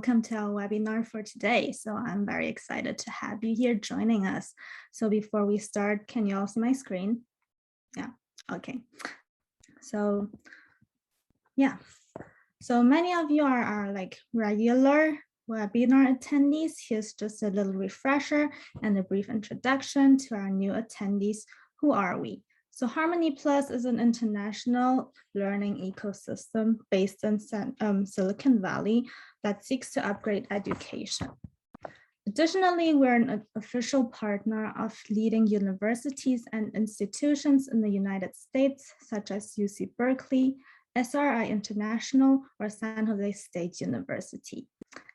welcome to our webinar for today. So I'm very excited to have you here joining us. So before we start, can you all see my screen? Yeah, okay. So yeah, so many of you are like regular webinar attendees. Here's just a little refresher and a brief introduction to our new attendees. Who are we? So Harmony Plus is an international learning ecosystem based in Silicon Valley that seeks to upgrade education. Additionally, we're an official partner of leading universities and institutions in the United States, such as UC Berkeley, SRI International, or San Jose State University.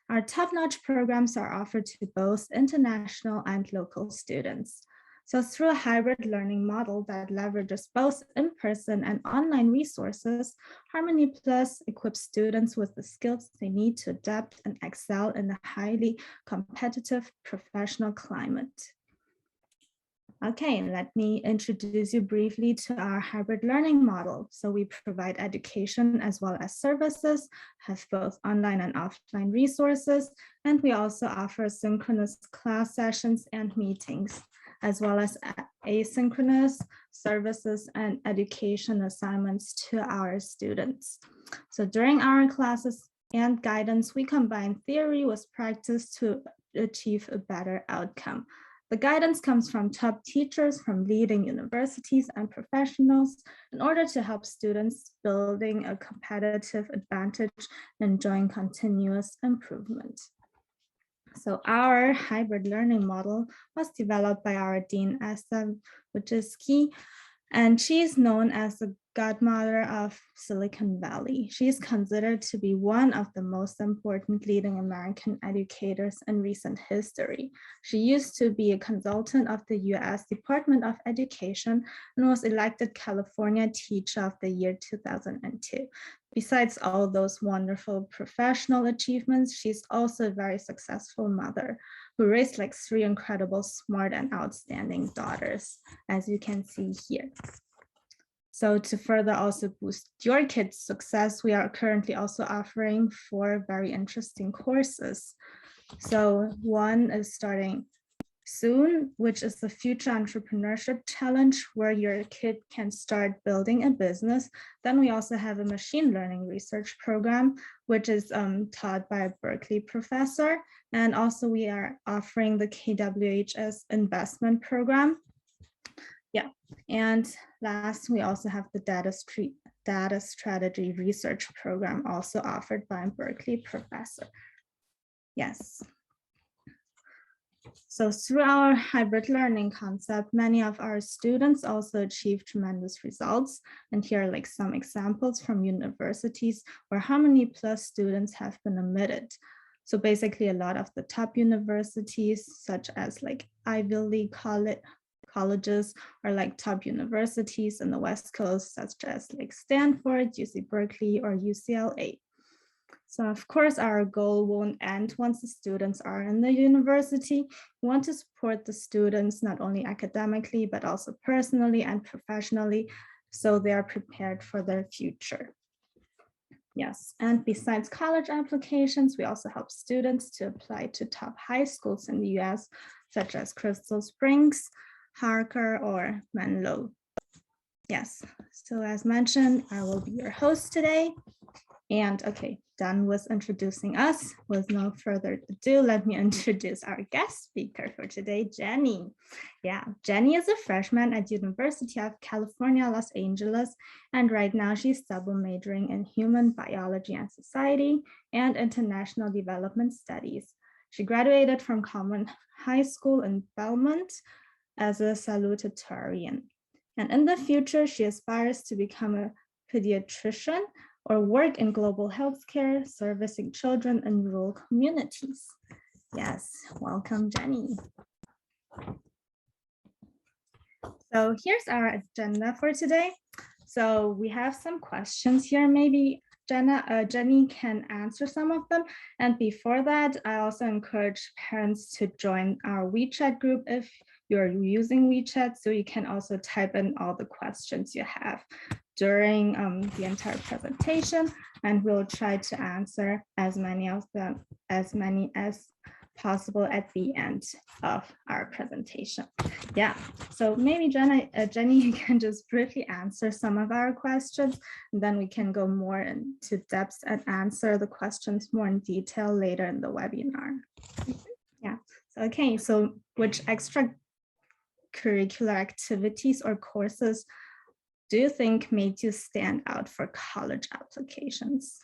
Our top-notch programs are offered to both international and local students. So through a hybrid learning model that leverages both in-person and online resources, Harmony Plus equips students with the skills they need to adapt and excel in a highly competitive professional climate. Okay, let me introduce you briefly to our hybrid learning model. So we provide education as well as services, have both online and offline resources, and we also offer synchronous class sessions and meetings, as well as asynchronous services and education assignments to our students. So during our classes and guidance, we combine theory with practice to achieve a better outcome. The guidance comes from top teachers from leading universities and professionals in order to help students building a competitive advantage and enjoying continuous improvement. So our hybrid learning model was developed by our Deanessen, which is key, and she is known as the godmother of Silicon Valley. She is considered to be one of the most important leading American educators in recent history. She used to be a consultant of the US Department of Education and was elected California Teacher of the Year 2002. Besides all those wonderful professional achievements, she's also a very successful mother who raised like 3 incredible, smart, and outstanding daughters, as you can see here. So to further also boost your kids' success, we are currently also offering 4 very interesting courses. So one is starting soon, which is the Future Entrepreneurship Challenge, where your kid can start building a business. Then we also have a machine learning research program, which is taught by a Berkeley professor. And also we are offering the KWHS investment program. Yeah, and last, we also have the data strategy research program, also offered by a Berkeley professor. Yes. So through our hybrid learning concept, many of our students also achieve tremendous results. And here are like some examples from universities where Harmony Plus students have been admitted. So basically a lot of the top universities, such as like Ivy League colleges, or like top universities in the West Coast, such as like Stanford, UC Berkeley, or UCLA. So of course, our goal won't end once the students are in the university. We want to support the students not only academically, but also personally and professionally, so they are prepared for their future. Yes, and besides college applications, we also help students to apply to top high schools in the US, such as Crystal Springs, Harker, or Menlo. Yes, so as mentioned, I will be your host today. And okay, done with introducing us. With no further ado, let me introduce our guest speaker for today, Jenny. Yeah, Jenny is a freshman at University of California, Los Angeles, and right now she's double majoring in human biology and society and international development studies. She graduated from Common High School in Belmont as a salutatorian. And in the future, she aspires to become a pediatrician or work in global healthcare, servicing children in rural communities. Yes, welcome, Jenny. So here's our agenda for today. So we have some questions here. Maybe Jenny can answer some of them. And before that, I also encourage parents to join our WeChat group if you're using WeChat, so you can also type in all the questions you have during the entire presentation, and we'll try to answer as many as possible at the end of our presentation. Yeah, so maybe Jenny, you can just briefly answer some of our questions, and then we can go more into depth and answer the questions more in detail later in the webinar. Yeah, so, okay, so which extracurricular activities or courses do you think made you stand out for college applications?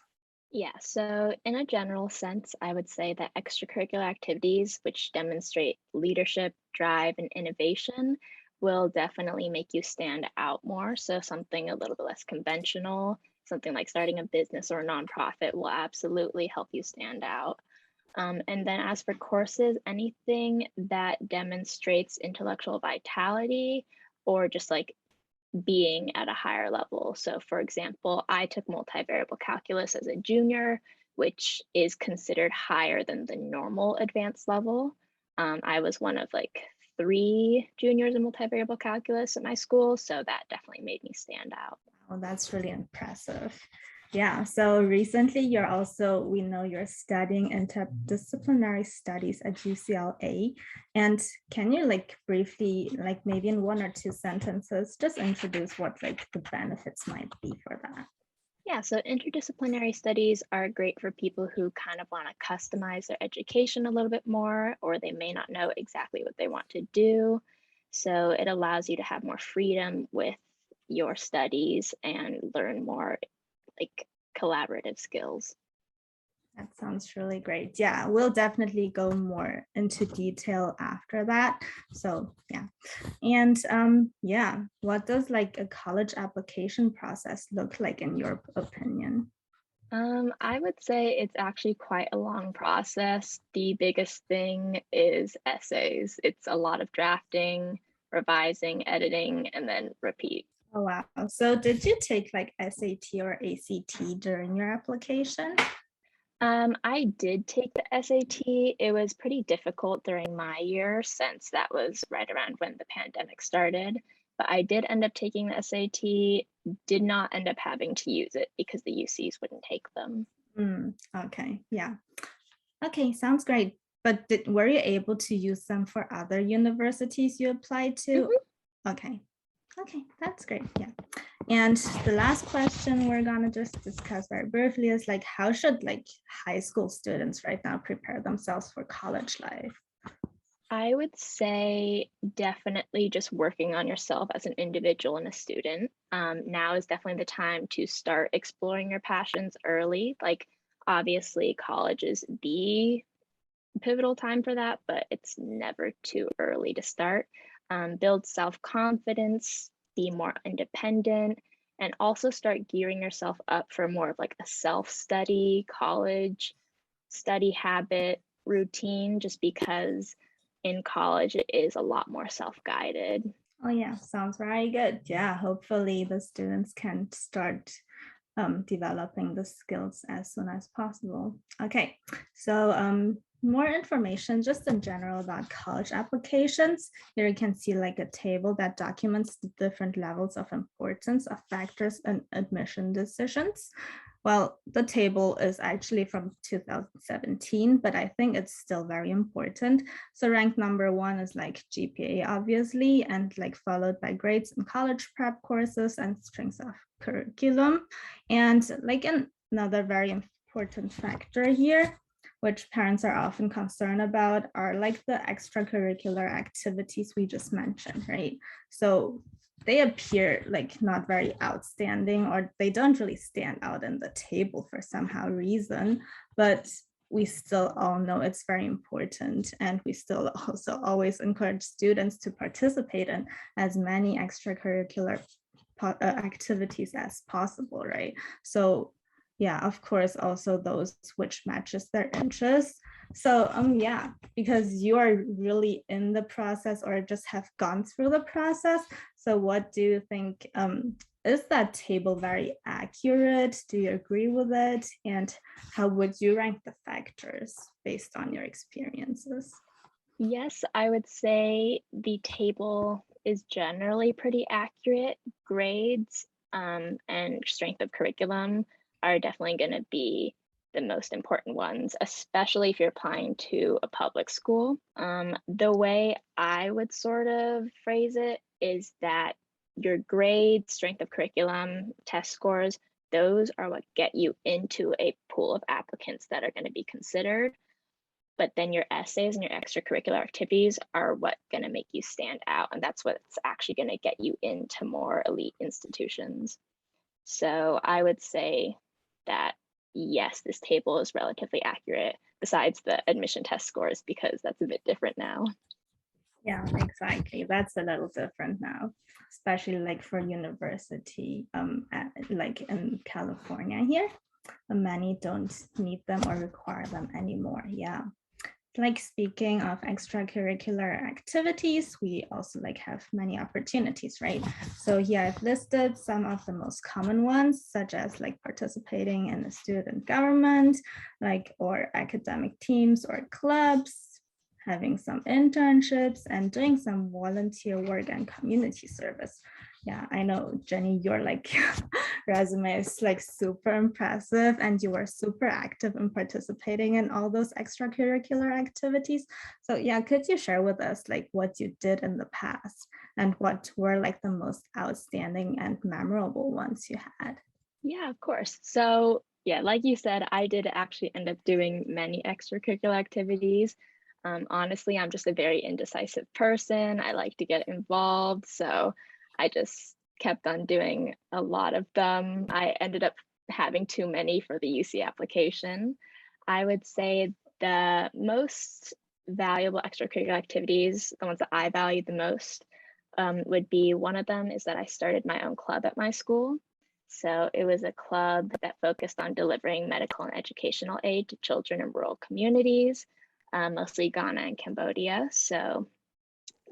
Yeah, so in a general sense, I would say that extracurricular activities, which demonstrate leadership, drive, and innovation, will definitely make you stand out more. So something a little bit less conventional, something like starting a business or a nonprofit will absolutely help you stand out. And then as for courses, anything that demonstrates intellectual vitality or just like being at a higher level. So for example, I took multivariable calculus as a junior, which is considered higher than the normal advanced level. I was one of like 3 juniors in multivariable calculus at my school, so that definitely made me stand out. Oh, that's really impressive. Yeah, so recently we know you're studying interdisciplinary studies at UCLA. And can you like briefly, like maybe in 1 or 2 sentences, just introduce what like the benefits might be for that? Yeah, so interdisciplinary studies are great for people who kind of want to customize their education a little bit more, or they may not know exactly what they want to do. So it allows you to have more freedom with your studies and learn more like collaborative skills. That sounds really great. Yeah, we'll definitely go more into detail after that. So yeah. And yeah, what does like a college application process look like in your opinion? I would say it's actually quite a long process. The biggest thing is essays. It's a lot of drafting, revising, editing, and then repeat. Oh, wow. So did you take like SAT or ACT during your application? I did take the SAT. It was pretty difficult during my year since that was right around when the pandemic started. But I did end up taking the SAT, did not end up having to use it because the UCs wouldn't take them. Okay, yeah. Okay, sounds great. But were you able to use them for other universities you applied to? Okay. Okay, that's great. Yeah. And the last question we're gonna just discuss very briefly is like, how should like high school students right now prepare themselves for college life? I would say definitely just working on yourself as an individual and a student. Now is definitely the time to start exploring your passions early. Like, obviously, college is the pivotal time for that, but it's never too early to start. Build self-confidence, be more independent, and also start gearing yourself up for more of like a self-study, college study habit routine, just because in college it is a lot more self-guided. Oh yeah, sounds very good. Yeah, hopefully the students can start developing the skills as soon as possible. Okay, so more information just in general about college applications. Here you can see like a table that documents the different levels of importance of factors in admission decisions. Well, the table is actually from 2017, but I think it's still very important. So rank number 1 is like GPA, obviously, and like followed by grades in college prep courses and strengths of curriculum. And like another very important factor here, which parents are often concerned about, are like the extracurricular activities we just mentioned, right? So they appear like not very outstanding, or they don't really stand out in the table for somehow reason, but we still all know it's very important, and we still also always encourage students to participate in as many extracurricular activities as possible, right? So yeah, of course, also those which matches their interests. So yeah, because you are really in the process or just have gone through the process. So what do you think? Is that table very accurate? Do you agree with it? And how would you rank the factors based on your experiences? Yes, I would say the table is generally pretty accurate. Grades, and strength of curriculum are definitely going to be the most important ones, especially if you're applying to a public school. The way I would sort of phrase it is that your grades, strength of curriculum, test scores, those are what get you into a pool of applicants that are going to be considered. But then your essays and your extracurricular activities are what's going to make you stand out. And that's what's actually going to get you into more elite institutions. So I would say that, yes, this table is relatively accurate besides the admission test scores, because that's a bit different now. Yeah, exactly. That's a little different now, especially like for university, like in California here. Many don't need them or require them anymore. Yeah. Like speaking of extracurricular activities, we also like have many opportunities, right? So here I've listed some of the most common ones, such as like participating in a student government, like or academic teams or clubs, having some internships and doing some volunteer work and community service. Yeah, I know, Jenny, your like resume is like super impressive and you were super active in participating in all those extracurricular activities. So yeah, could you share with us like what you did in the past and what were like the most outstanding and memorable ones you had? Yeah, of course. So yeah, like you said, I did actually end up doing many extracurricular activities. Honestly, I'm just a very indecisive person. I like to get involved. So I just kept on doing a lot of them. I ended up having too many for the UC application. I would say the most valuable extracurricular activities, the ones that I valued the most, would be, one of them is that I started my own club at my school. So it was a club that focused on delivering medical and educational aid to children in rural communities, mostly Ghana and Cambodia. So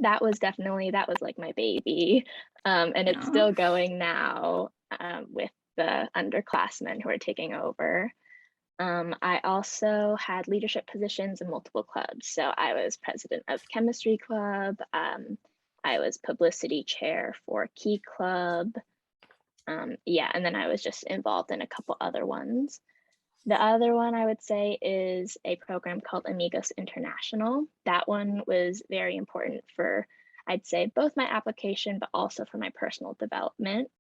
that was like my baby. And it's still going now with the underclassmen who are taking over. I also had leadership positions in multiple clubs. So I was president of chemistry club. I was publicity chair for Key Club. Yeah, and then I was just involved in a couple other ones. The other one I would say is a program called Amigos International. That one was very important for, I'd say, both my application, but also for my personal development.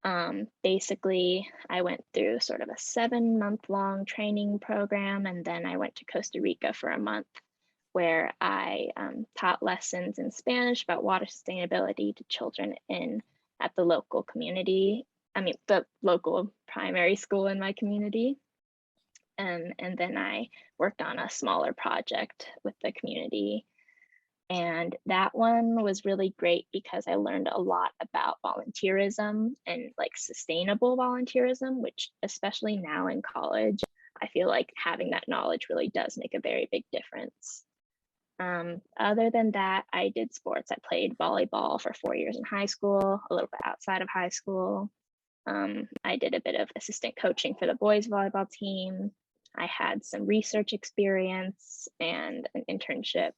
Basically, I went through sort of a 7-month-long training program, and then I went to Costa Rica for a month, where I taught lessons in Spanish about water sustainability to children at the local community. The local primary school in my community. And then I worked on a smaller project with the community. And that one was really great because I learned a lot about volunteerism and like sustainable volunteerism, which especially now in college, I feel like having that knowledge really does make a very big difference. Other than that, I did sports. I played volleyball for 4 years in high school, a little bit outside of high school. I did a bit of assistant coaching for the boys volleyball team. I had some research experience and an internship,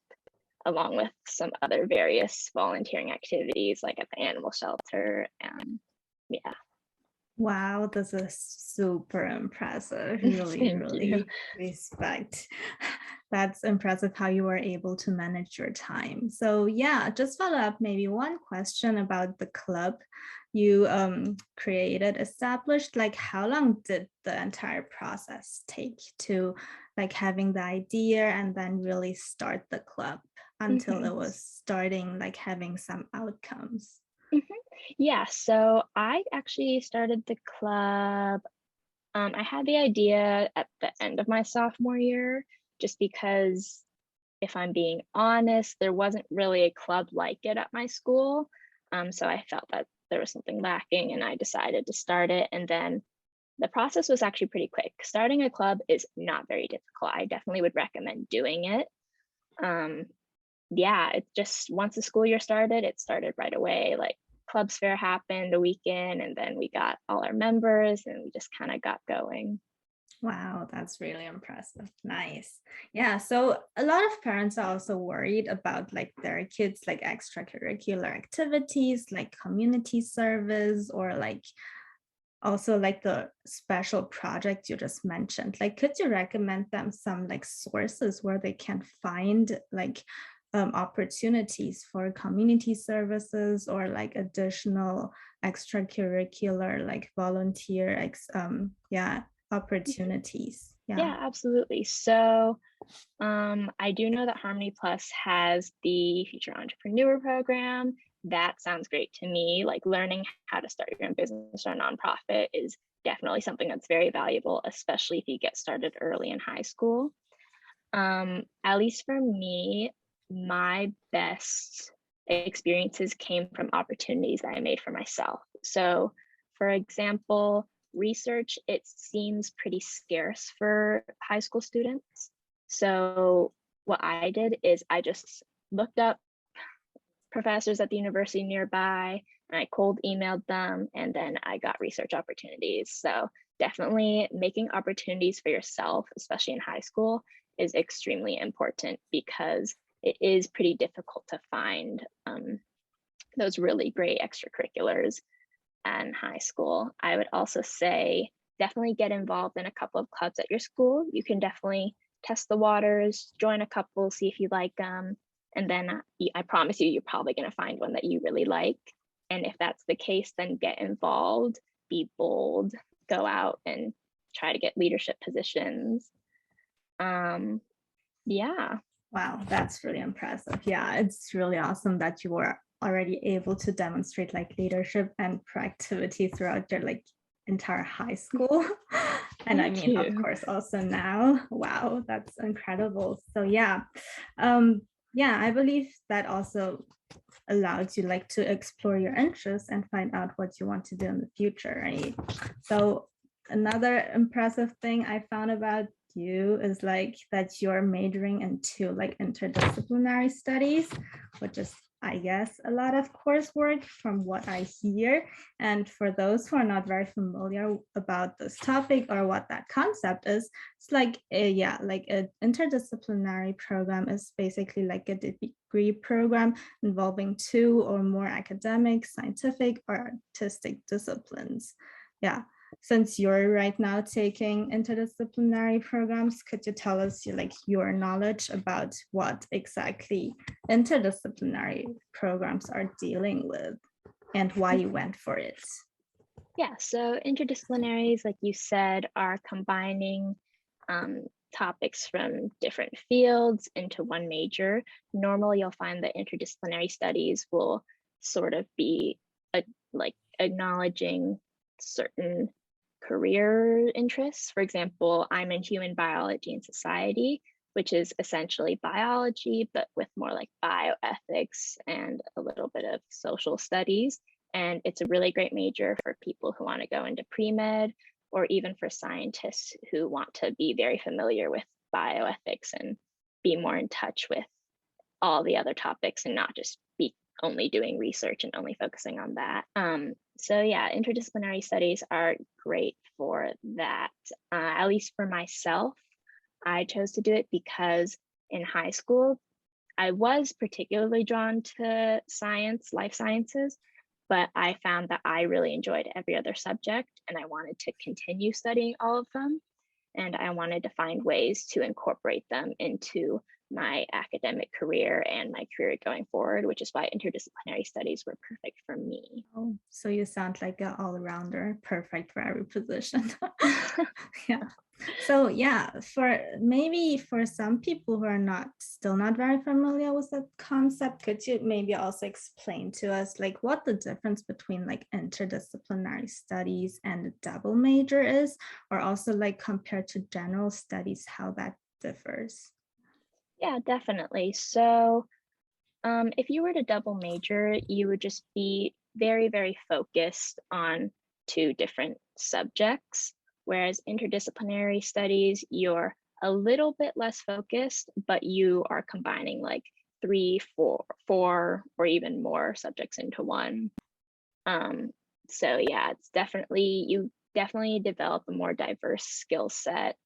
along with some other various volunteering activities like at the animal shelter. And yeah. Wow, this is super impressive. Really respect. That's impressive how you were able to manage your time. So yeah, just follow up maybe one question about the club you established. Like how long did the entire process take to like having the idea and then really start the club until it was starting like having some outcomes? Yeah, so I actually started the club. I had the idea at the end of my sophomore year, just because if I'm being honest, there wasn't really a club like it at my school. So I felt that there was something lacking and I decided to start it. And then the process was actually pretty quick. Starting a club is not very difficult. I definitely would recommend doing it. Yeah, it's just once the school year started, it started right away. Like clubs fair happened a weekend, and then we got all our members and we just kind of got going. Wow, that's really impressive. Nice. Yeah, so a lot of parents are also worried about like their kids like extracurricular activities like community service or like also like the special project you just mentioned, like could you recommend them some like sources where they can find like opportunities for community services or like additional extracurricular like volunteer opportunities? Yeah, absolutely. So I do know that Harmony Plus has the Future Entrepreneur Program. That sounds great to me. Like learning how to start your own business or nonprofit is definitely something that's very valuable, especially if you get started early in high school. At least for me, my best experiences came from opportunities that I made for myself. So, for example, research, it seems pretty scarce for high school students. So what I did is I just looked up professors at the university nearby and I cold emailed them, and then I got research opportunities. So definitely making opportunities for yourself, especially in high school, is extremely important because it is pretty difficult to find those really great extracurriculars in high school. I would also say definitely get involved in a couple of clubs at your school. You can definitely test the waters, join a couple, see if you like them. And then I promise you, you're probably going to find one that you really like. And if that's the case, then get involved, be bold, go out and try to get leadership positions. Yeah. Wow, that's really impressive. Yeah, it's really awesome that you were already able to demonstrate like leadership and proactivity throughout your like entire high school. And I mean, of course, also now. Wow, that's incredible. So yeah, I believe that also allowed you like to explore your interests and find out what you want to do in the future, right? So another impressive thing I found about you is like that you're majoring into like interdisciplinary studies, which is, I guess, a lot of coursework from what I hear. And for those who are not very familiar about this topic or what that concept is, it's like an interdisciplinary program is basically like a degree program involving 2 or more academic, scientific, or artistic disciplines. Yeah. Since you're right now taking interdisciplinary programs, could you tell us your knowledge about what exactly interdisciplinary programs are dealing with and why you went for it? Yeah, so interdisciplinaries, like you said, are combining topics from different fields into one major. Normally, you'll find that interdisciplinary studies will sort of be like acknowledging certain career interests. For example, I'm in human biology and society, which is essentially biology, but with more like bioethics and a little bit of social studies. And it's a really great major for people who want to go into pre-med, or even for scientists who want to be very familiar with bioethics and be more in touch with all the other topics and not just be only doing research and only focusing on that. So yeah, interdisciplinary studies are great for that. At least for myself, I chose to do it because in high school, I was particularly drawn to science, life sciences, but I found that I really enjoyed every other subject and I wanted to continue studying all of them. And I wanted to find ways to incorporate them into my academic career and my career going forward, which is why interdisciplinary studies were perfect for me. Oh, so you sound like an all-rounder, perfect for every position. Yeah. So yeah, for some people who are still not very familiar with that concept, could you maybe also explain to us like what the difference between like interdisciplinary studies and a double major is, or also like compared to general studies, how that differs? Yeah, definitely. So if you were to double major, you would just be very, very focused on 2 different subjects, whereas interdisciplinary studies, you're a little bit less focused, but you are combining like 3, 4, or even more subjects into one. So yeah, you definitely develop a more diverse skill set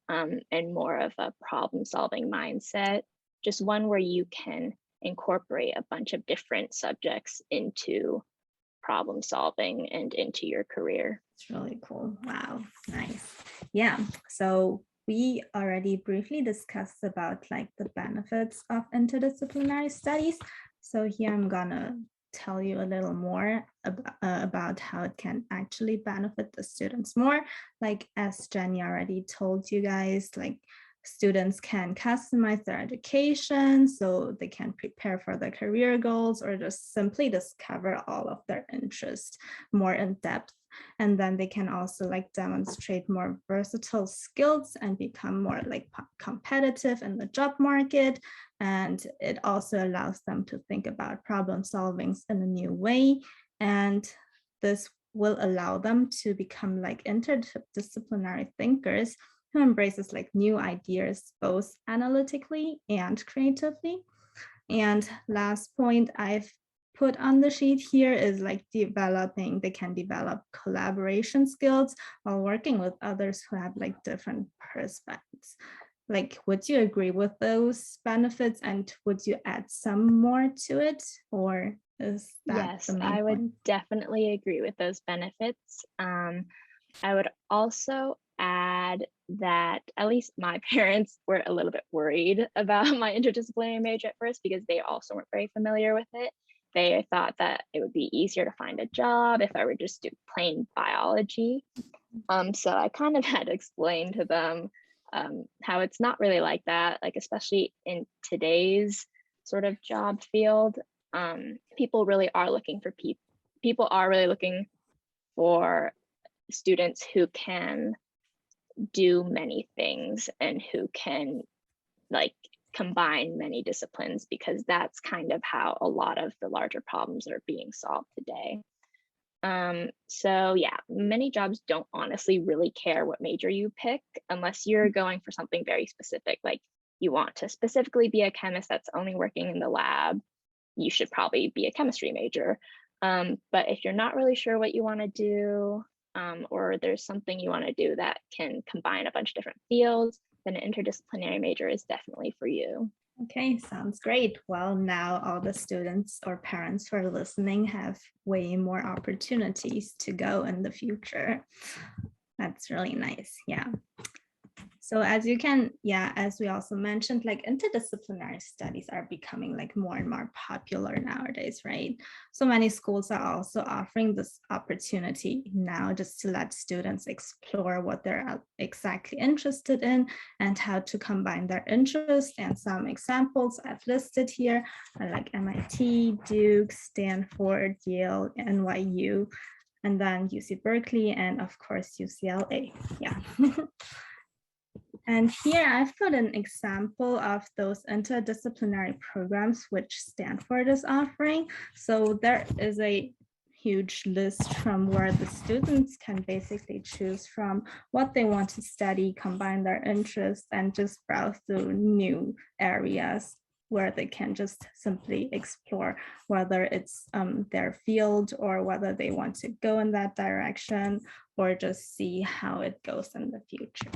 and more of a problem-solving mindset, just one where you can incorporate a bunch of different subjects into problem solving and into your career. It's really cool. Wow, nice. Yeah, so we already briefly discussed about like the benefits of interdisciplinary studies. So here I'm gonna tell you a little more about how it can actually benefit the students more. Like as Jenny already told you guys, like students can customize their education so they can prepare for their career goals or just simply discover all of their interests more in depth. And then they can also like demonstrate more versatile skills and become more like competitive in the job market. And it also allows them to think about problem solving in a new way. And this will allow them to become like interdisciplinary thinkers who embraces like new ideas, both analytically and creatively. And last point I've put on the sheet here is like they can develop collaboration skills while working with others who have like different perspectives. Like, would you agree with those benefits and would you add some more to it, or is that Yes, the main I would point? definitely agree with those benefits. I would also add that at least my parents were a little bit worried about my interdisciplinary major at first because they also weren't very familiar with it. They thought that it would be easier to find a job if I were just do plain biology. So I kind of had to explain to them how it's not really like that, like especially in today's sort of job field. People really are looking for people are really looking for students who can do many things and who can like combine many disciplines, because that's kind of how a lot of the larger problems are being solved today. So yeah, many jobs don't honestly really care what major you pick unless you're going for something very specific, like you want to specifically be a chemist that's only working in the lab, you should probably be a chemistry major. But if you're not really sure what you want to do, or there's something you want to do that can combine a bunch of different fields, then an interdisciplinary major is definitely for you. Okay, sounds great. Well, now all the students or parents who are listening have way more opportunities to go in the future. That's really nice. Yeah. So as you can, yeah, as we also mentioned, like interdisciplinary studies are becoming like more and more popular nowadays, right? So many schools are also offering this opportunity now just to let students explore what they're exactly interested in and how to combine their interests. And some examples I've listed here are like MIT, Duke, Stanford, Yale, NYU, and then UC Berkeley, and of course UCLA. Yeah. And here I've put an example of those interdisciplinary programs which Stanford is offering. So there is a huge list from where the students can basically choose from what they want to study, combine their interests, and just browse through new areas where they can just simply explore whether it's their field or whether they want to go in that direction or just see how it goes in the future.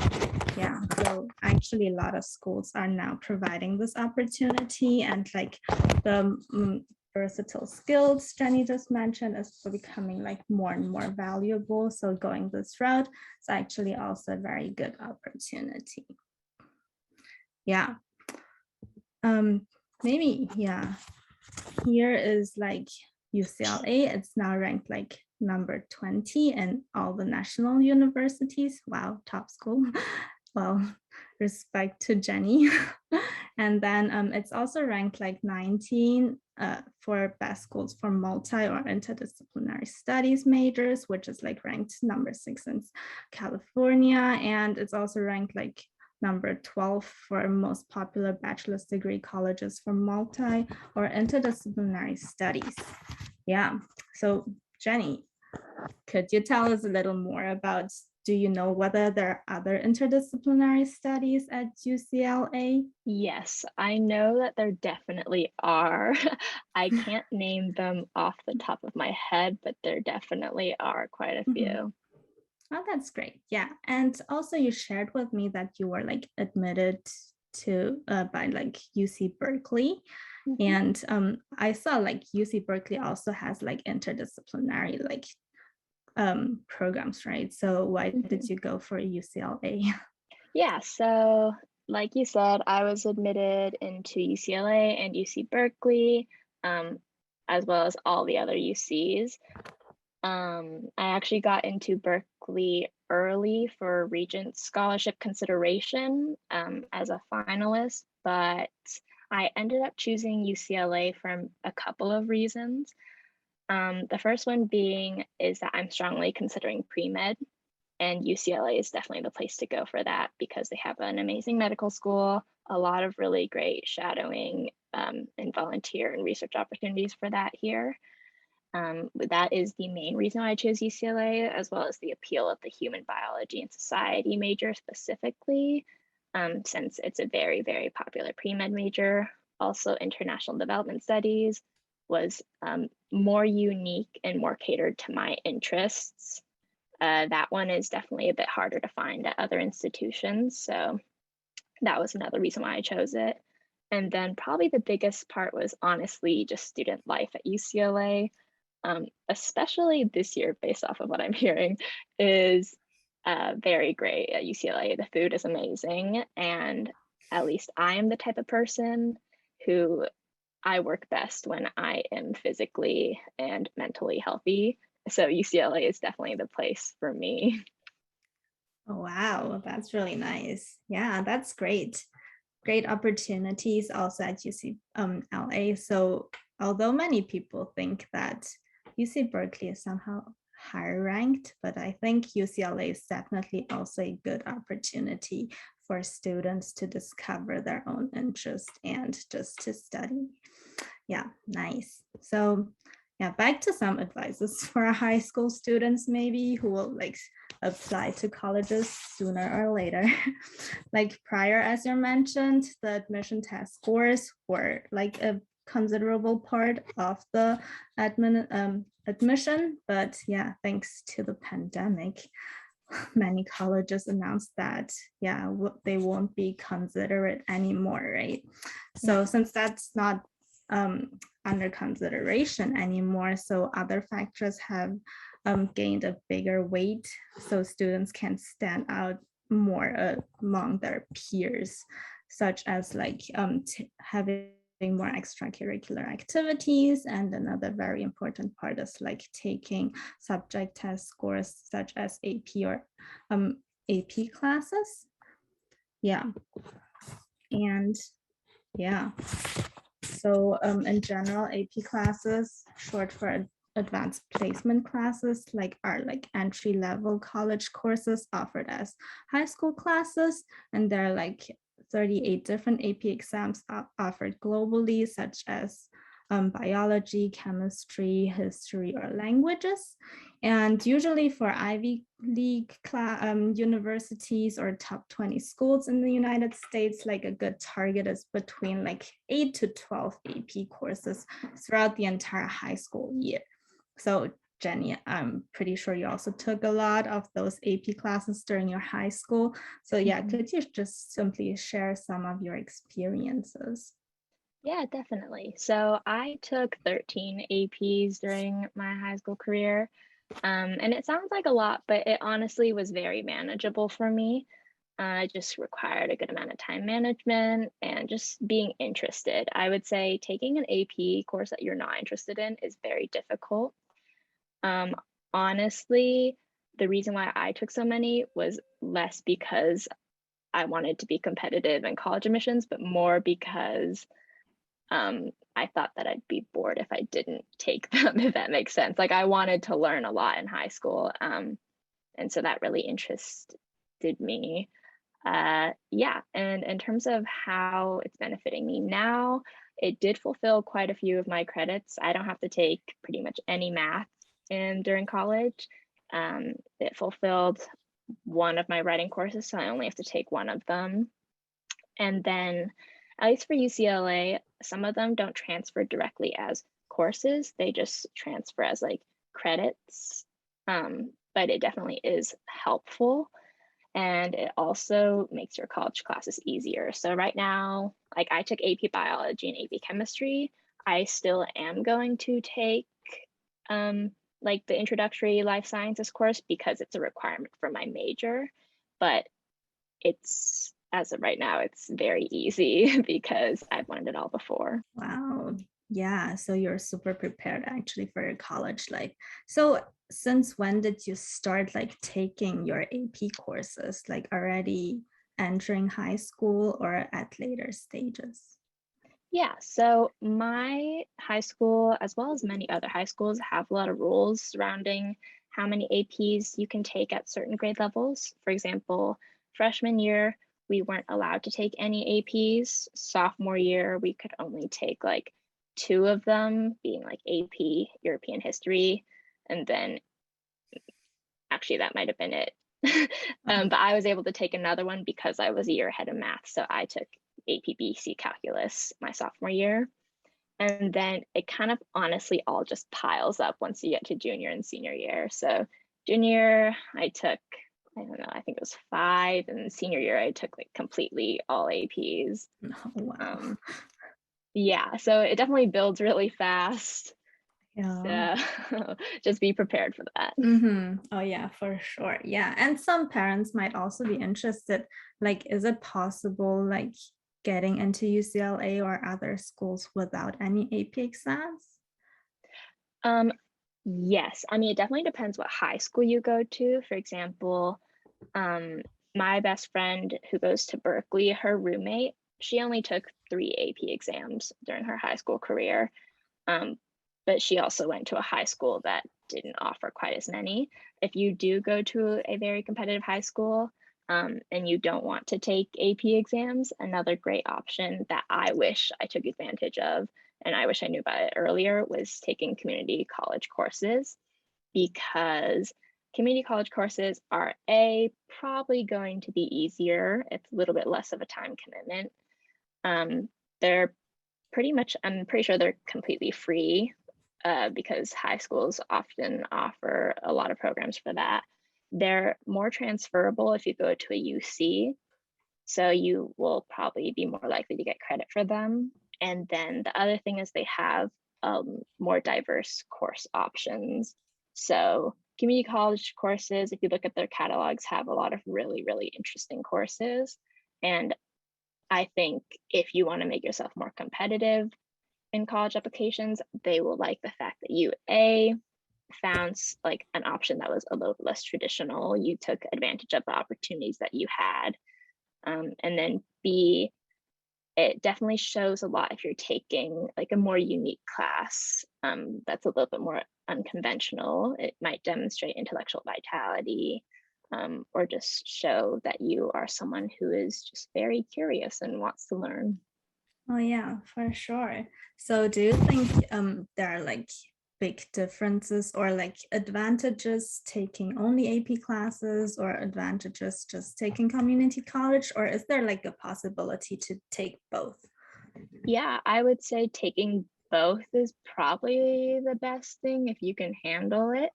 Yeah, so actually a lot of schools are now providing this opportunity, and like the versatile skills Jenny just mentioned is becoming like more and more valuable. So going this route is actually also a very good opportunity. Yeah. Maybe, yeah, here is like UCLA. It's now ranked like number 20 in all the national universities. Wow, top school. Well, respect to Jenny. And then it's also ranked like 19 for best schools for multi or interdisciplinary studies majors, which is like ranked number 6 in California. And it's also ranked like number 12 for most popular bachelor's degree colleges for multi or interdisciplinary studies. Yeah, so Jenny, could you tell us a little more about, do you know whether there are other interdisciplinary studies at UCLA? Yes, I know that there definitely are. I can't name them off the top of my head, but there definitely are quite a few. Oh, that's great. Yeah. And also you shared with me that you were like admitted by like UC Berkeley. And I saw like UC Berkeley also has like interdisciplinary like programs, right? So why did you go for UCLA? Yeah, so like you said, I was admitted into UCLA and UC Berkeley, as well as all the other UCs. I actually got into Berkeley early for Regent Scholarship consideration as a finalist, but I ended up choosing UCLA for a couple of reasons. The first one being is that I'm strongly considering pre-med, and UCLA is definitely the place to go for that because they have an amazing medical school, a lot of really great shadowing and volunteer and research opportunities for that here. That is the main reason why I chose UCLA, as well as the appeal of the human biology and society major specifically, since it's a very, very popular pre-med major. Also, international development studies was more unique and more catered to my interests. That one is definitely a bit harder to find at other institutions. So that was another reason why I chose it. And then probably the biggest part was honestly just student life at UCLA, especially this year, based off of what I'm hearing, is very great at UCLA. The food is amazing. And at least I am the type of person who I work best when I am physically and mentally healthy. So UCLA is definitely the place for me. Oh, wow, that's really nice. Yeah, that's great. Great opportunities also at UCLA. So although many people think that UC Berkeley is somehow higher ranked, but I think UCLA is definitely also a good opportunity for students to discover their own interest and just to study. Yeah, nice. So yeah, back to some advices for high school students maybe who will like apply to colleges sooner or later. Like prior, as you mentioned, the admission test scores were like a considerable part of the admission, but yeah, thanks to the pandemic, many colleges announced that yeah, they won't be considered anymore, right? So since that's not under consideration anymore, so other factors have gained a bigger weight, so students can stand out more among their peers, such as like having more extracurricular activities. And another very important part is like taking subject test scores such as AP or AP classes. Yeah. And yeah, so in general, AP classes, short for advanced placement classes, like are like entry-level college courses offered as high school classes, and there are like 38 different AP exams offered globally, such as biology, chemistry, history, or languages. And usually for Ivy League universities or top 20 schools in the United States, like a good target is between like 8 to 12 AP courses throughout the entire high school year. So Jenny, I'm pretty sure you also took a lot of those AP classes during your high school. So yeah, could you just simply share some of your experiences? Yeah, definitely. So I took 13 APs during my high school career. And it sounds like a lot, but it honestly was very manageable for me. It just required a good amount of time management and just being interested. I would say taking an AP course that you're not interested in is very difficult. Um, Honestly, the reason why I took so many was less because I wanted to be competitive in college admissions, but more because I thought that I'd be bored if I didn't take them, if that makes sense. Like I wanted to learn a lot in high school. And so that really interested me. Yeah, and in terms of how it's benefiting me now, it did fulfill quite a few of my credits. I don't have to take pretty much any math during college. It fulfilled one of my writing courses, so I only have to take one of them. And then, at least for UCLA, some of them don't transfer directly as courses, they just transfer as like credits. But it definitely is helpful. And it also makes your college classes easier. So right now, like I took AP Biology and AP Chemistry. I still am going to take like the introductory life sciences course because it's a requirement for my major, but it's, as of right now, it's very easy because I've learned it all before. Wow. Yeah. So you're super prepared actually for your college life. So since when did you start like taking your AP courses, like already entering high school or at later stages? Yeah, so my high school, as well as many other high schools, have a lot of rules surrounding how many APs you can take at certain grade levels. For example, freshman year, we weren't allowed to take any APs. Sophomore year, we could only take like two of them, being like AP European history. And then actually, that might have been it. But I was able to take another one because I was a year ahead of math. So I took AP calculus my sophomore year. And then it kind of honestly all just piles up once you get to junior and senior year. So junior, I took, I don't know, I think it was 5. And senior year, I took like completely all APs. Oh, wow. Yeah, so it definitely builds really fast. Yeah. So just be prepared for that. Oh, yeah, for sure. Yeah. And some parents might also be interested, like, is it possible, like, getting into UCLA or other schools without any AP exams? Um, yes, I mean, it definitely depends what high school you go to. For example, my best friend who goes to Berkeley, her roommate, she only took 3 AP exams during her high school career. But she also went to a high school that didn't offer quite as many. If you do go to a very competitive high school and you don't want to take AP exams, another great option that I wish I took advantage of, and I wish I knew about it earlier, was taking community college courses, because community college courses are probably going to be easier. It's a little bit less of a time commitment. They're pretty much, I'm pretty sure they're completely free because high schools often offer a lot of programs for that. They're more transferable if you go to a UC, so you will probably be more likely to get credit for them. And then the other thing is they have more diverse course options. So community college courses, if you look at their catalogs, have a lot of really, really interesting courses. And I think if you want to make yourself more competitive in college applications, they will like the fact that you found like an option that was a little less traditional. You took advantage of the opportunities that you had. And then B, it definitely shows a lot if you're taking like a more unique class that's a little bit more unconventional. It might demonstrate intellectual vitality, or just show that you are someone who is just very curious and wants to learn. Oh, yeah, for sure. So do you think there are like big differences or like advantages taking only AP classes or advantages just taking community college, or is there like a possibility to take both? Yeah, I would say taking both is probably the best thing if you can handle it.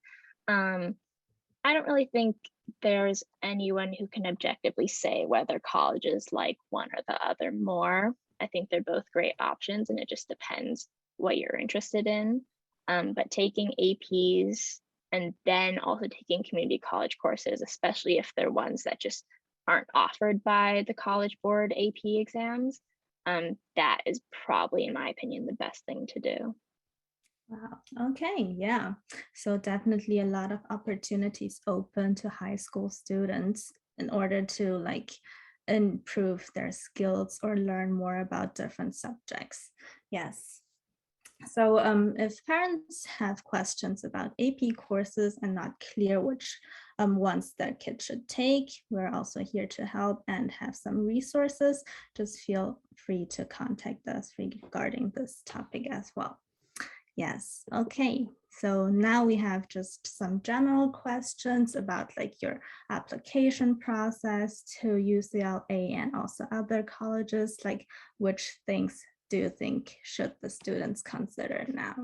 I don't really think there's anyone who can objectively say whether colleges like one or the other more. I think they're both great options, and it just depends what you're interested in. But taking APs and then also taking community college courses, especially if they're ones that just aren't offered by the College Board AP exams, that is probably, in my opinion, the best thing to do. Wow. Okay. Yeah. So definitely a lot of opportunities open to high school students in order to like improve their skills or learn more about different subjects. Yes. So if parents have questions about AP courses and not clear which ones their kids should take, we're also here to help and have some resources. Just feel free to contact us regarding this topic as well. Yes, okay. So now we have just some general questions about like your application process to UCLA and also other colleges, like which things do you think should the students consider now?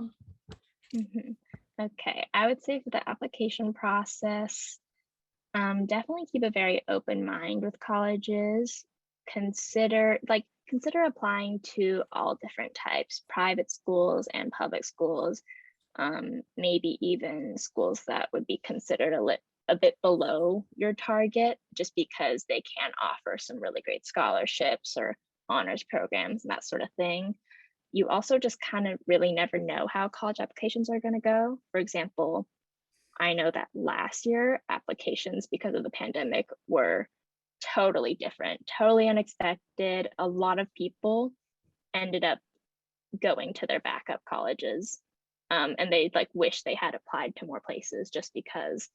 Okay, I would say for the application process, Definitely keep a very open mind with colleges. Consider applying to all different types, private schools and public schools, maybe even schools that would be considered a bit below your target, just because they can offer some really great scholarships or honors programs and that sort of thing. You also just kind of really never know how college applications are going to go. For example, I know that last year applications because of the pandemic were totally different, totally unexpected. A lot of people ended up going to their backup colleges, and they like wish they had applied to more places just because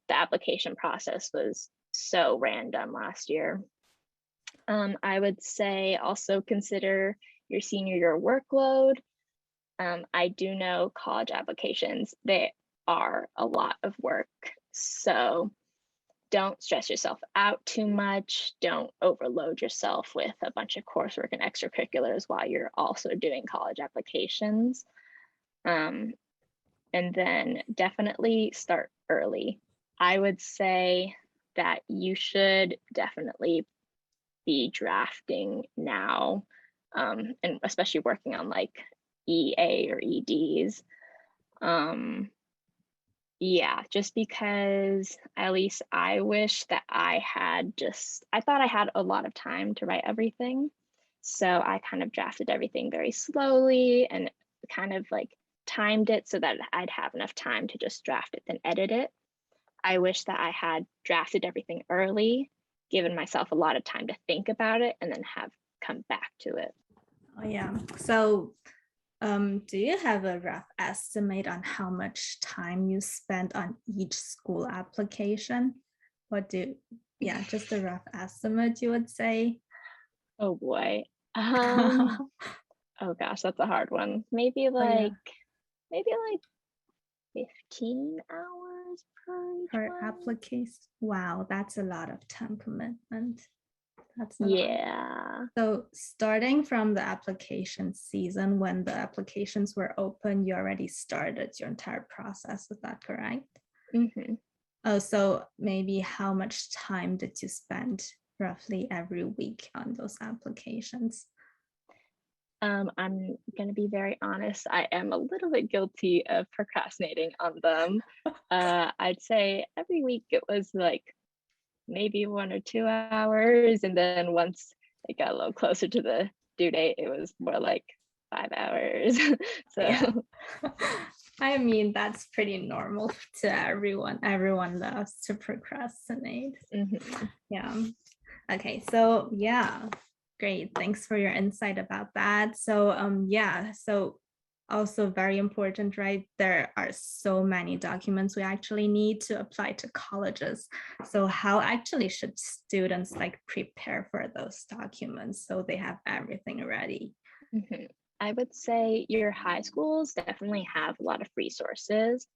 the application process was so random last year. I would say also consider your senior year workload. I do know college applications, they are a lot of work. So don't stress yourself out too much. Don't overload yourself with a bunch of coursework and extracurriculars while you're also doing college applications. And then definitely start early. I would say that you should definitely be drafting now, and especially working on like EA or EDs. Yeah, just because at least I wish that I thought I had a lot of time to write everything. So I kind of drafted everything very slowly and kind of like timed it so that I'd have enough time to just draft it and edit it. I wish that I had drafted everything early, given myself a lot of time to think about it, and then have come back to it. Oh, yeah. So do you have a rough estimate on how much time you spent on each school application? Just a rough estimate, you would say? Oh boy. Oh gosh, that's a hard one. Maybe Oh, yeah. maybe like 15 hours Per one. application. Wow, that's a lot of time commitment. That's a lot. Yeah. So starting from the application season, when the applications were open, you already started your entire process. Is that correct? Mm-hmm. Oh, so maybe how much time did you spend roughly every week on those applications? I'm gonna be very honest. I am a little bit guilty of procrastinating on them. I'd say every week it was like maybe 1 or 2 hours, and then once it got a little closer to the due date, it was more like 5 hours. So Yeah. I mean, that's pretty normal to everyone. Everyone loves to procrastinate. mm-hmm. Yeah. Okay. So yeah, great. Thanks for your insight about that. So so also very important, right? There are so many documents we actually need to apply to colleges. So how actually should students like prepare for those documents so they have everything ready? Mm-hmm. I would say your high schools definitely have a lot of resources.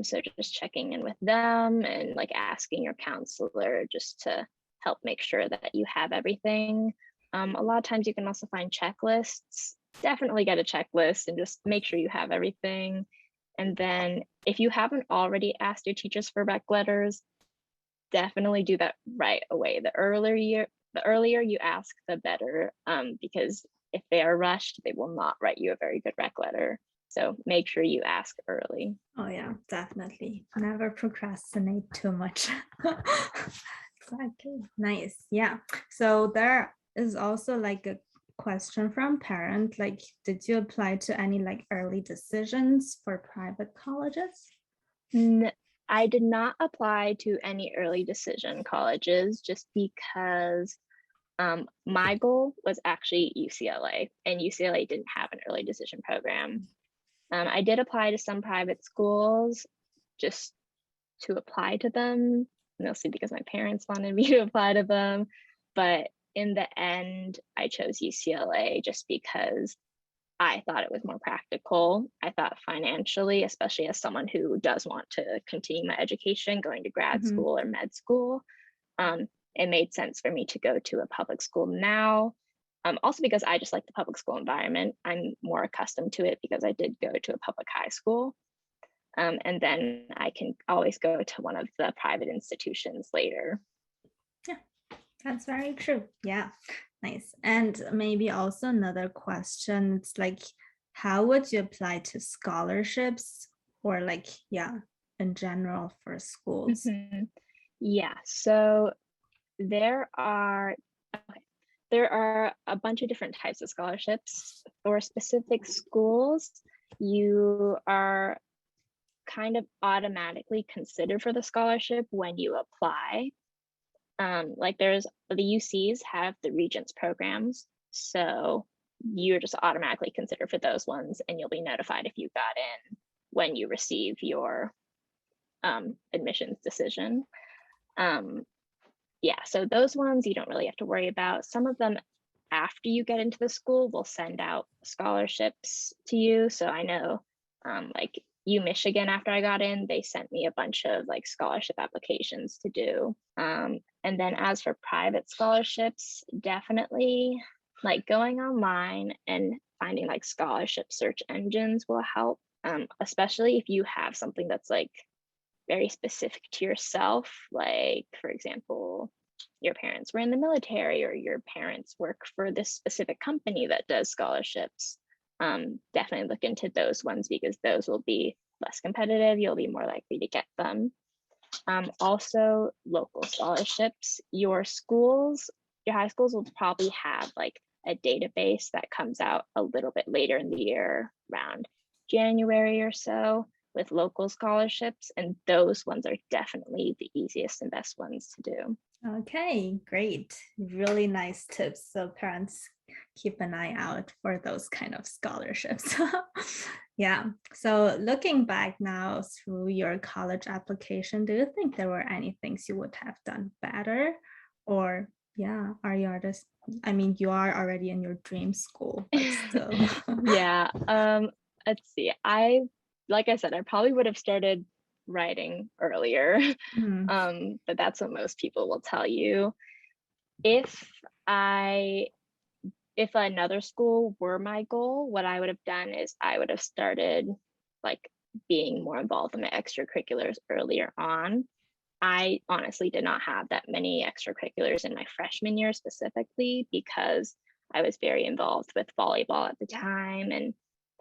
So just checking in with them and like asking your counselor just to help make sure that you have everything. A lot of times you can also find checklists. Definitely get a checklist and just make sure you have everything. And then if you haven't already asked your teachers for rec letters, definitely do that right away. The earlier you ask, the better, because if they are rushed, they will not write you a very good rec letter. So make sure you ask early. Oh yeah, definitely. Never procrastinate too much. Exactly. Nice. Yeah. So there is also like a question from parent, like, did you apply to any like early decisions for private colleges? I did not apply to any early decision colleges just because my goal was actually UCLA, and UCLA didn't have an early decision program. I did apply to some private schools just to apply to them, mostly because my parents wanted me to apply to them. But in the end, I chose UCLA just because I thought it was more practical. I thought financially, especially as someone who does want to continue my education, going to grad Mhm. school or med school, it made sense for me to go to a public school now. Also because I just like the public school environment. I'm more accustomed to it because I did go to a public high school. And then I can always go to one of the private institutions later. Yeah, that's very true. Yeah, nice. And maybe also another question, it's like, how would you apply to scholarships or like, yeah, in general for schools? Mhm. Yeah, so there are there are a bunch of different types of scholarships. For specific schools, you are kind of automatically considered for the scholarship when you apply. Like there's the UCs have the Regents programs, so you're just automatically considered for those ones, and you'll be notified if you got in when you receive your admissions decision. Yeah, so those ones you don't really have to worry about. Some of them, after you get into the school, will send out scholarships to you. So I know, like Michigan, after I got in, they sent me a bunch of like scholarship applications to do. And then as for private scholarships, definitely like going online and finding like scholarship search engines will help, especially if you have something that's like very specific to yourself. Like, for example, your parents were in the military, or your parents work for this specific company that does scholarships. Definitely look into those ones, because those will be less competitive. You'll be more likely to get them. Also, local scholarships. Your schools, your high schools will probably have like a database that comes out a little bit later in the year, around January or so, with local scholarships, and those ones are definitely the easiest and best ones to do. Okay, great. Really nice tips. So parents keep an eye out for those kind of scholarships. Yeah. So looking back now through your college application, do you think there were any things you would have done better? Or yeah, are you artists? I mean, you are already in your dream school, but still. Yeah. Let's see. Like I said, I probably would have started writing earlier. Hmm. But that's what most people will tell you. If I if another school were my goal, what I would have done is I would have started like being more involved in my extracurriculars earlier on. I honestly did not have that many extracurriculars in my freshman year specifically, because I was very involved with volleyball at the time, and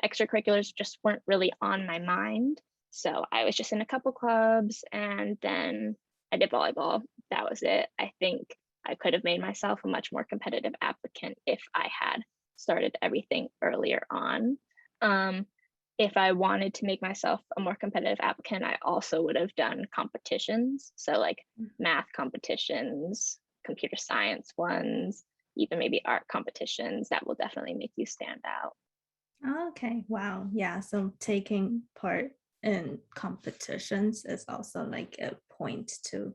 extracurriculars just weren't really on my mind. So I was just in a couple clubs, and then I did volleyball. That was it. I think I could have made myself a much more competitive applicant if I had started everything earlier on. If I wanted to make myself a more competitive applicant, I also would have done competitions. So like math competitions, computer science ones, even maybe art competitions. That will definitely make you stand out. Okay, wow. Yeah, so taking part in competitions is also like a point to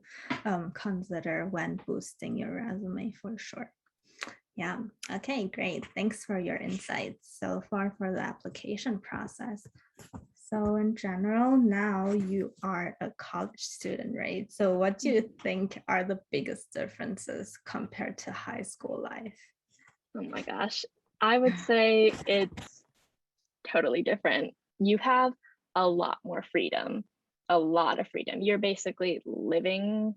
consider when boosting your resume for sure. Yeah, okay, great. Thanks for your insights so far for the application process. So in general, now you are a college student, right? So what do you think are the biggest differences compared to high school life? Oh my gosh. I would say it's totally different. You have a lot more freedom, a lot of freedom. You're basically living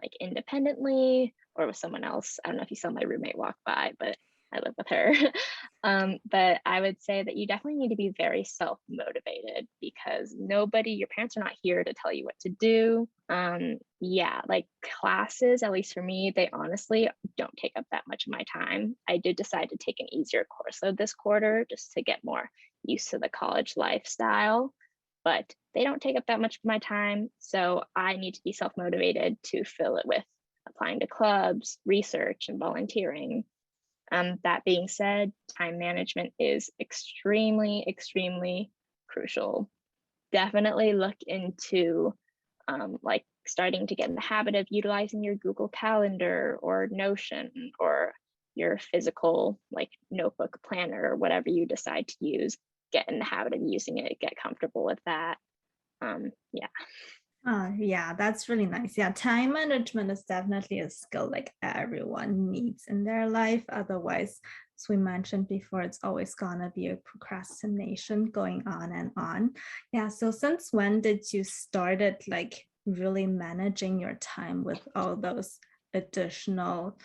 like independently or with someone else. I don't know if you saw my roommate walk by, but I live with her. But I would say that you definitely need to be very self-motivated, because your parents are not here to tell you what to do. Yeah, like classes, at least for me, they honestly don't take up that much of my time. I did decide to take an easier course though this quarter, just to get more used to the college lifestyle, but they don't take up that much of my time. So I need to be self-motivated to fill it with applying to clubs, research, and volunteering. That being said, time management is extremely, extremely crucial. Definitely look into like starting to get in the habit of utilizing your Google Calendar or Notion, or your physical like notebook planner, or whatever you decide to use. Get in the habit of using it, get comfortable with that. Yeah. Yeah, that's really nice. Yeah, time management is definitely a skill like everyone needs in their life. Otherwise, as we mentioned before, it's always gonna be a procrastination going on and on. Yeah, so since when did you started like really managing your time with all those additional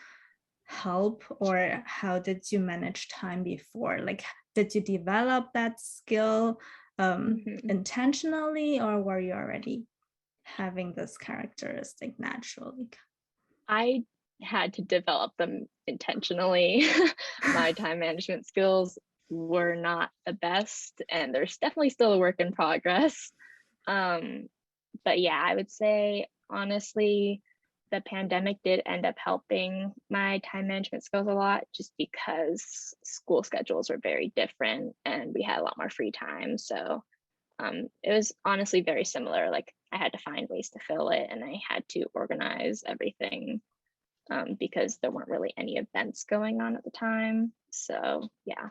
help, or how did you manage time before? Like, did you develop that skill Mhm. intentionally, or were you already having this characteristic naturally? I had to develop them intentionally. My time management skills were not the best, and there's definitely still a work in progress. Um, but yeah, I would say honestly, the pandemic did end up helping my time management skills a lot just because school schedules were very different and we had a lot more free time. So it was honestly very similar. Like I had to find ways to fill it and I had to organize everything because there weren't really any events going on at the time. So yeah.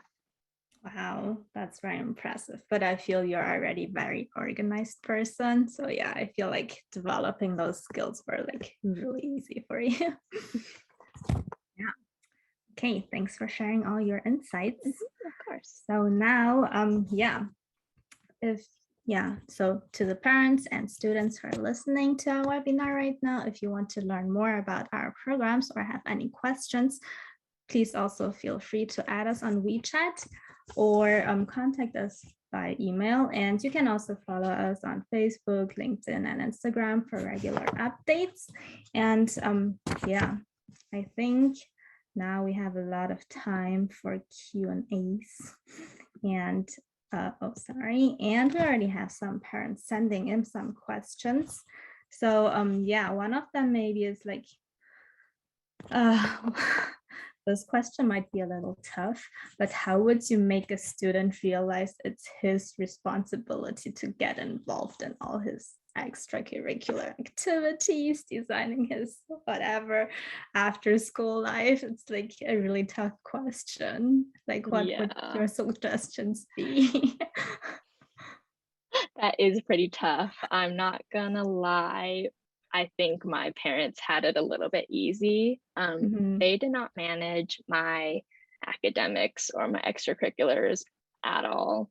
Wow, that's very impressive. But I feel you're already very organized person. So yeah, I feel like developing those skills were like really easy for you. Yeah. Okay, thanks for sharing all your insights. Of course. So now, yeah, if yeah, so to the parents and students who are listening to our webinar right now, if you want to learn more about our programs or have any questions, please also feel free to add us on WeChat or contact us by email. And you can also follow us on Facebook, LinkedIn, and Instagram for regular updates. And yeah, I think now we have a lot of time for Q&As. And oh, sorry. And we already have some parents sending in some questions. So yeah, one of them maybe is like, this question might be a little tough, but how would you make a student realize it's his responsibility to get involved in all his extracurricular activities, designing his whatever after school life? It's like a really tough question. Like, what would Yeah, your suggestions be? that is pretty tough. I'm not gonna lie. I think my parents had it a little bit easy. Mhm. They did not manage my academics or my extracurriculars at all.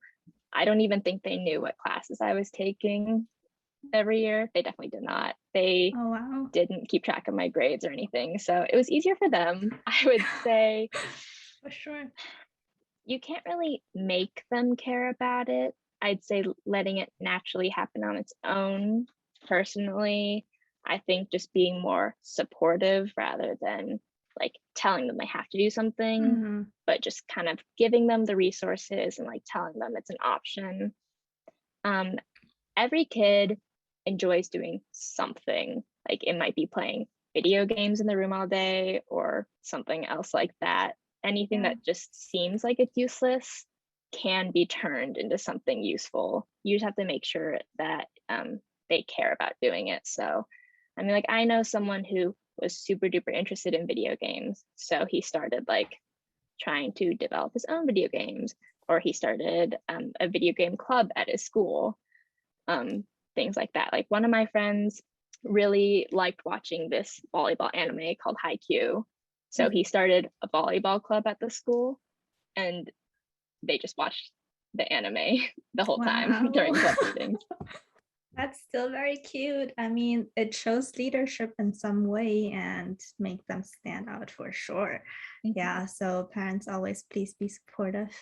I don't even think they knew what classes I was taking every year. They definitely did not. They Oh, wow. didn't keep track of my grades or anything. So it was easier for them. I would say For sure. you can't really make them care about it. I'd say letting it naturally happen on its own. Personally, I think just being more supportive rather than like telling them they have to do something, Mhm. but just kind of giving them the resources and like telling them it's an option. Um, every kid enjoys doing something. Like it might be playing video games in the room all day or something else like that. Anything Yeah. that just seems like it's useless can be turned into something useful. You just have to make sure that they care about doing it. So, I mean, like I know someone who was super duper interested in video games. So he started like trying to develop his own video games, or he started a video game club at his school, um, things like that. Like one of my friends really liked watching this volleyball anime called Haikyuu. So he started a volleyball club at the school and they just watched the anime the whole time Wow. during club meetings. That's still very cute. I mean, it shows leadership in some way and make them stand out for sure. Mhm. Yeah, so parents always please be supportive.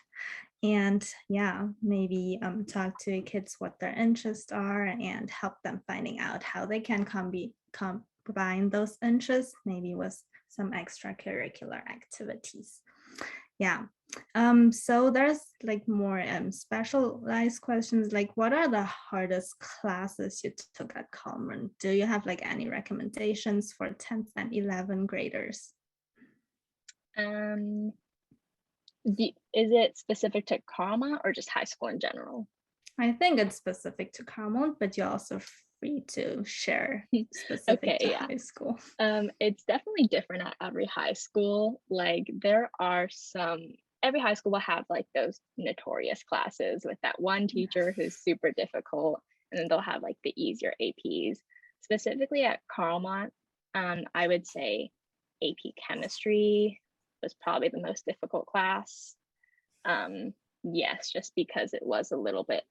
And yeah, maybe talk to kids what their interests are and help them finding out how they can combine those interests, maybe with some extracurricular activities. Yeah. So there's like more specialized questions, like what are the hardest classes you took at Common? Do you have like any recommendations for 10th and 11th graders? Um, is it specific to Karma or just high school in general? I think it's specific to Carmel, but you're also free to share specific Okay, to yeah. high school. It's definitely different at every high school. Like there are every high school will have like those notorious classes with that one teacher who's super difficult. and then they'll have like the easier APs. Specifically at Carlmont, I would say AP Chemistry was probably the most difficult class. Yes, just because it was a little bit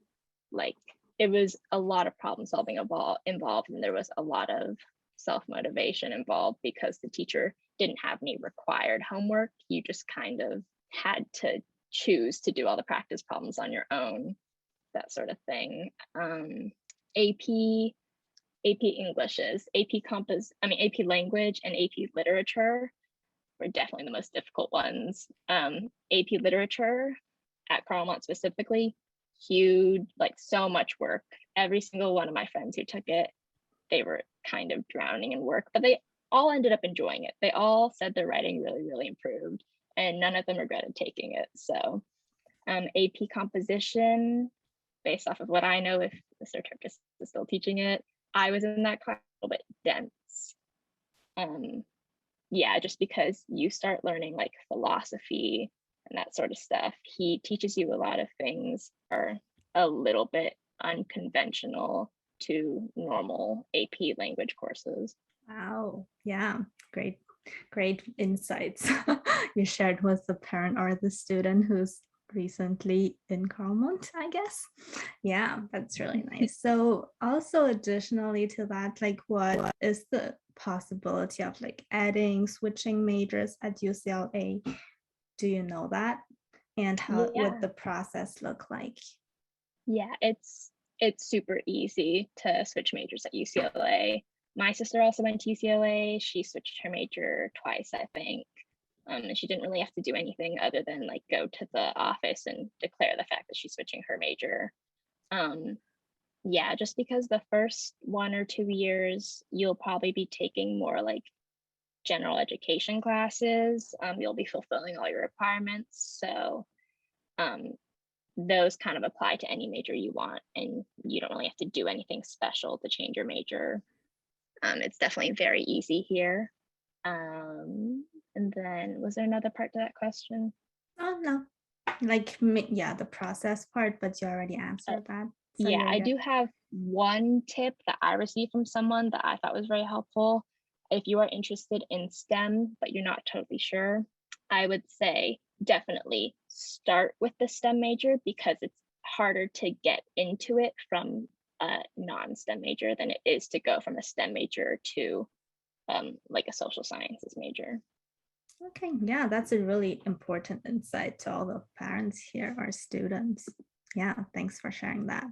like, it was a lot of problem solving involved, and there was a lot of self-motivation involved because the teacher didn't have any required homework. You just kind of had to choose to do all the practice problems on your own, that sort of thing. AP Englishes, AP Language and AP Literature were definitely the most difficult ones. AP Literature at Carlmont specifically, huge, like so much work. Every single one of my friends who took it, they were kind of drowning in work, but they all ended up enjoying it. They all said their writing really improved, and none of them regretted taking it. So AP Composition, based off of what I know, if Mr. Turkis is still teaching it, I was in that class a little bit dense. Yeah, just because you start learning like philosophy and that sort of stuff. He teaches you a lot of things are a little bit unconventional to normal AP language courses. Wow. Yeah. Great insights you shared with the parent or the student who's recently in Carmont, I guess. Yeah, that's really nice. So also additionally to that, like what is the possibility of like adding, switching majors at UCLA? Do you know that? And how would the process look like? Yeah, it's super easy to switch majors at UCLA. My sister also went to UCLA. She switched her major twice, I think. And she didn't really have to do anything other than like go to the office and declare the fact that she's switching her major. Yeah, just because the first 1 or 2 years, you'll probably be taking more like general education classes. You'll be fulfilling all your requirements. So those kind of apply to any major you want, and you don't really have to do anything special to change your major. It's definitely very easy here. And then was there another part to that question? Oh, no. Like, yeah, the process part, but you already answered that. So yeah, I do have one tip that I received from someone that I thought was very helpful. If you are interested in STEM, but you're not totally sure, I would say definitely start with the STEM major because it's harder to get into it from a non-STEM major than it is to go from a STEM major to like a social sciences major. Okay, yeah, that's a really important insight to all the parents here or students. Yeah, thanks for sharing that.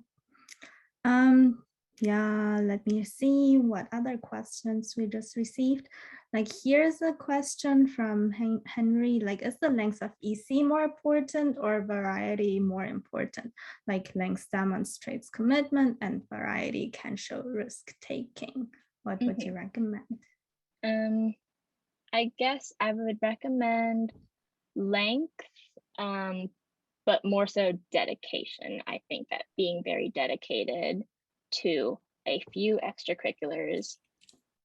Yeah, let me see what other questions we just received. Like here's a question from Henry, like is the length of EC more important or variety more important? Like length demonstrates commitment and variety can show risk taking. What would you recommend? I guess I would recommend length, but more so dedication. I think that being very dedicated to a few extracurriculars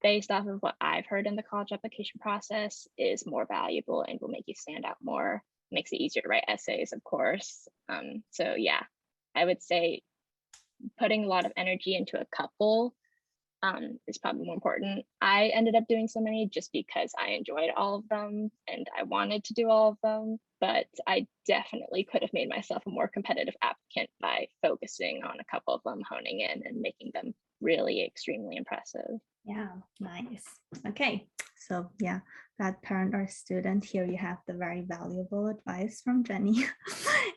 based off of what I've heard in the college application process is more valuable and will make you stand out more. Makes it easier to write essays, of course. So yeah, I would say putting a lot of energy into a couple is probably more important. I ended up doing so many just because I enjoyed all of them and I wanted to do all of them, but I definitely could have made myself a more competitive applicant by focusing on a couple of them, honing in and making them really extremely impressive. Yeah, nice. Okay, so yeah, that parent or student, here you have the very valuable advice from Jenny.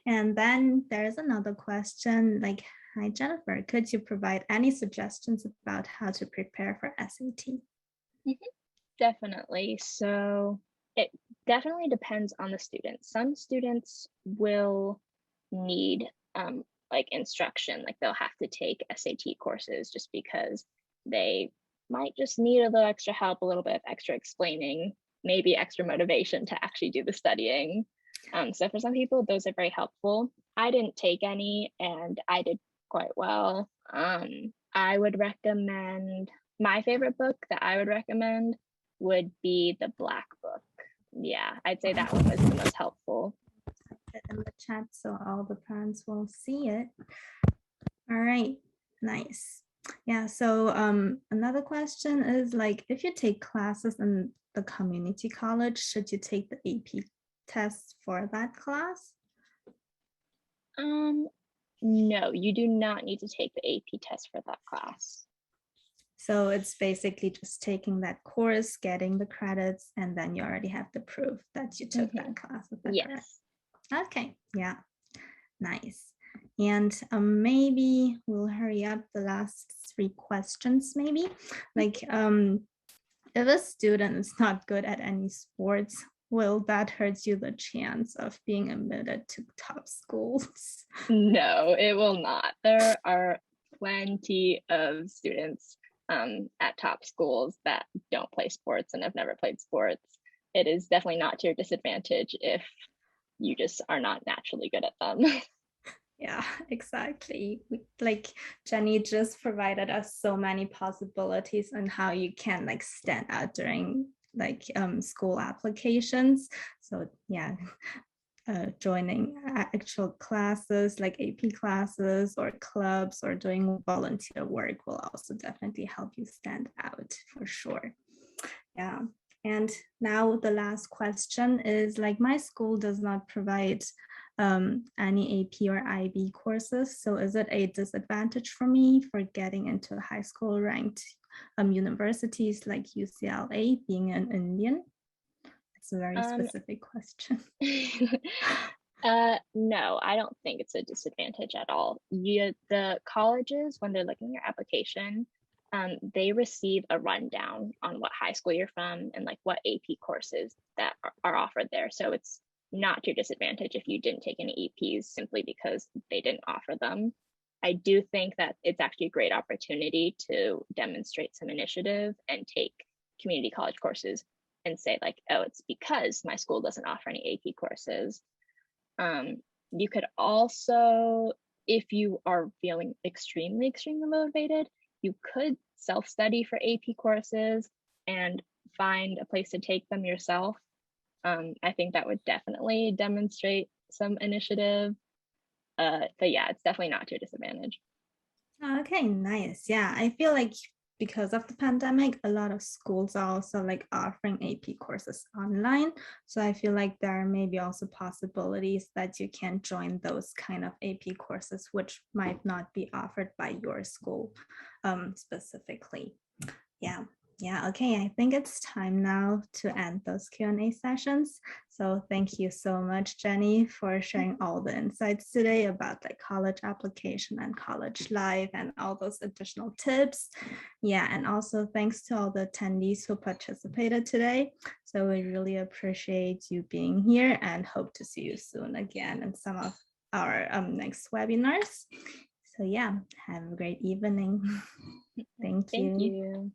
And then there's another question like, hi, Jennifer, could you provide any suggestions about how to prepare for SAT? Definitely. So it definitely depends on the student. Some students will need like instruction, like they'll have to take SAT courses just because they might just need a little extra help, a little bit of extra explaining, maybe extra motivation to actually do the studying. So for some people, those are very helpful. I didn't take any and I did quite well. I would recommend, my favorite book that I would recommend would be the Black Book. Yeah, I'd say that one was the most helpful. Put it in the chat so all the parents will see it. All right. Nice. Yeah, so another question is like, if you take classes in the community college, should you take the AP test for that class? No, you do not need to take the AP test for that class. So it's basically just taking that course, getting the credits, and then you already have the proof that you took that class. Is that correct? Yes. Okay, yeah, nice. And maybe we'll hurry up the last 3 questions, maybe. Like, if a student is not good at any sports, will that hurt you the chance of being admitted to top schools? No, it will not. There are plenty of students at top schools that don't play sports and have never played sports. It is definitely not to your disadvantage if you just are not naturally good at them. Yeah, exactly. Like Jenny just provided us so many possibilities on how you can like stand out during like school applications. So yeah, joining actual classes like AP classes or clubs or doing volunteer work will also definitely help you stand out for sure. Yeah. And now the last question is like, my school does not provide any AP or IB courses. So is it a disadvantage for me for getting into high school ranked universities like UCLA, being an Indian? It's a very specific question. No, I don't think it's a disadvantage at all. The colleges, when they're looking at your application, they receive a rundown on what high school you're from and like what AP courses that are offered there. So it's not to your disadvantage if you didn't take any APs simply because they didn't offer them. I do think that it's actually a great opportunity to demonstrate some initiative and take community college courses and say like, oh, it's because my school doesn't offer any AP courses. You could also, if you are feeling extremely motivated, you could self-study for AP courses and find a place to take them yourself. I think that would definitely demonstrate some initiative. But yeah, it's definitely not to your disadvantage. Okay, nice. Yeah, I feel like because of the pandemic, a lot of schools are also like offering AP courses online. So I feel like there may be also possibilities that you can join those kind of AP courses, which might not be offered by your school specifically. Yeah. Yeah, okay, I think it's time now to end those Q&A sessions. So thank you so much, Jenny, for sharing all the insights today about like college application and college life and all those additional tips. Yeah, and also thanks to all the attendees who participated today. So we really appreciate you being here and hope to see you soon again in some of our next webinars. So yeah, have a great evening. Thank you. Thank you.